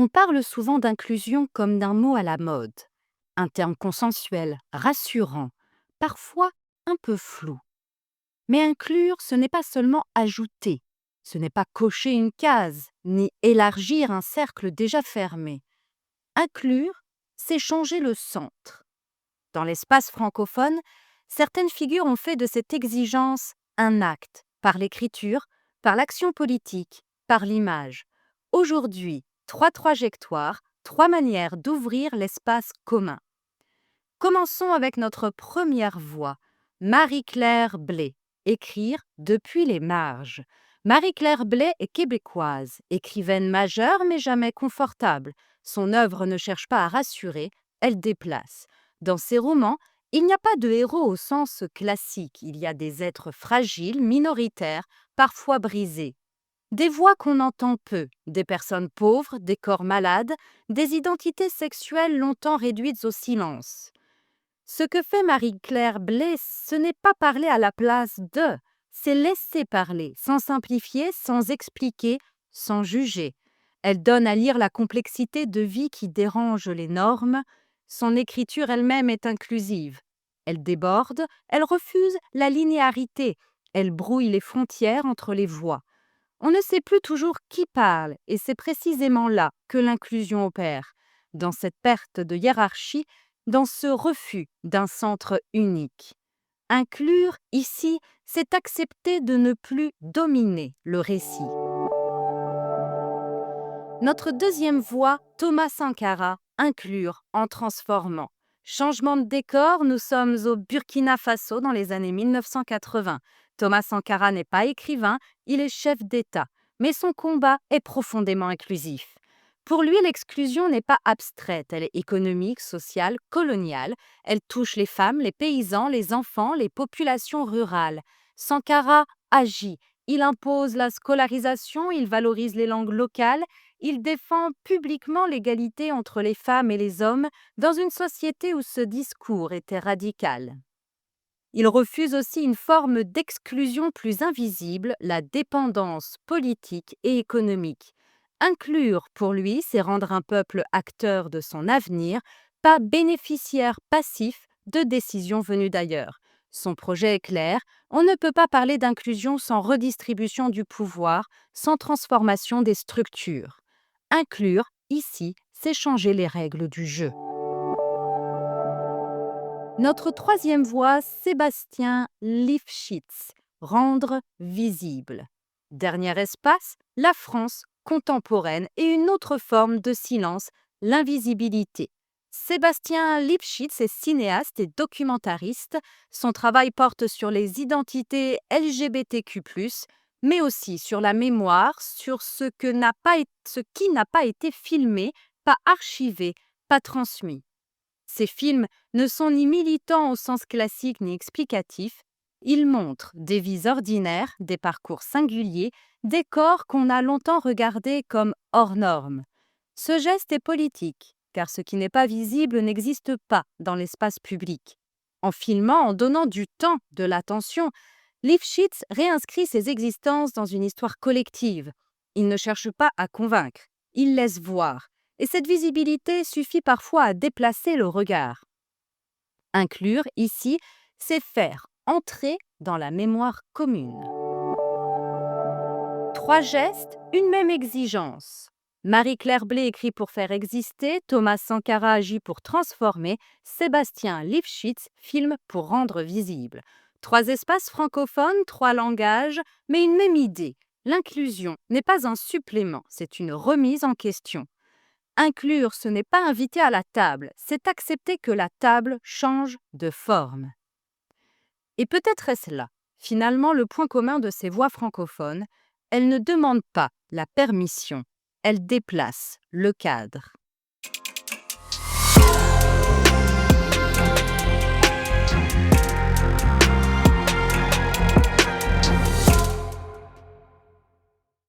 On parle souvent d'inclusion comme d'un mot à la mode, un terme consensuel, rassurant, parfois un peu flou. Mais inclure, ce n'est pas seulement ajouter, ce n'est pas cocher une case, ni élargir un cercle déjà fermé. Inclure, c'est changer le centre. Dans l'espace francophone, certaines figures ont fait de cette exigence un acte, par l'écriture, par l'action politique, par l'image. Aujourd'hui, trois trajectoires, trois manières d'ouvrir l'espace commun. Commençons avec notre première voix, Marie-Claire Blais, écrire depuis les marges. Marie-Claire Blais est québécoise, écrivaine majeure mais jamais confortable. Son œuvre ne cherche pas à rassurer, elle déplace. Dans ses romans, il n'y a pas de héros au sens classique, il y a des êtres fragiles, minoritaires, parfois brisés. Des voix qu'on entend peu, des personnes pauvres, des corps malades, des identités sexuelles longtemps réduites au silence. Ce que fait Marie-Claire Blais, ce n'est pas parler à la place de, c'est laisser parler, sans simplifier, sans expliquer, sans juger. Elle donne à lire la complexité de vie qui dérange les normes. Son écriture elle-même est inclusive. Elle déborde, elle refuse la linéarité, elle brouille les frontières entre les voix. On ne sait plus toujours qui parle, et c'est précisément là que l'inclusion opère, dans cette perte de hiérarchie, dans ce refus d'un centre unique. Inclure, ici, c'est accepter de ne plus dominer le récit. Notre deuxième voie, Thomas Sankara, inclure en transformant. Changement de décor, nous sommes au Burkina Faso dans les années 1980. Thomas Sankara n'est pas écrivain, il est chef d'État, mais son combat est profondément inclusif. Pour lui, l'exclusion n'est pas abstraite, elle est économique, sociale, coloniale. Elle touche les femmes, les paysans, les enfants, les populations rurales. Sankara agit, il impose la scolarisation, il valorise les langues locales, il défend publiquement l'égalité entre les femmes et les hommes dans une société où ce discours était radical. Il refuse aussi une forme d'exclusion plus invisible, la dépendance politique et économique. Inclure, pour lui, c'est rendre un peuple acteur de son avenir, pas bénéficiaire passif de décisions venues d'ailleurs. Son projet est clair, on ne peut pas parler d'inclusion sans redistribution du pouvoir, sans transformation des structures. Inclure, ici, c'est changer les règles du jeu. Notre troisième voie, Sébastien Lifshitz, rendre visible. Dernier espace, la France contemporaine et une autre forme de silence, l'invisibilité. Sébastien Lifshitz est cinéaste et documentariste. Son travail porte sur les identités LGBTQ+, mais aussi sur la mémoire, sur ce qui n'a pas été filmé, pas archivé, pas transmis. Ces films ne sont ni militants au sens classique ni explicatifs. Ils montrent des vies ordinaires, des parcours singuliers, des corps qu'on a longtemps regardés comme hors normes. Ce geste est politique, car ce qui n'est pas visible n'existe pas dans l'espace public. En filmant, en donnant du temps, de l'attention, Lifshitz réinscrit ses existences dans une histoire collective. Il ne cherche pas à convaincre, il laisse voir. Et cette visibilité suffit parfois à déplacer le regard. Inclure, ici, c'est faire entrer dans la mémoire commune. Trois gestes, une même exigence. Marie-Claire Blais écrit pour faire exister, Thomas Sankara agit pour transformer, Sébastien Lifshitz filme pour rendre visible. Trois espaces francophones, trois langages, mais une même idée. L'inclusion n'est pas un supplément, c'est une remise en question. Inclure, ce n'est pas inviter à la table, c'est accepter que la table change de forme. Et peut-être est-ce là, finalement, le point commun de ces voix francophones, elles ne demandent pas la permission, elles déplacent le cadre.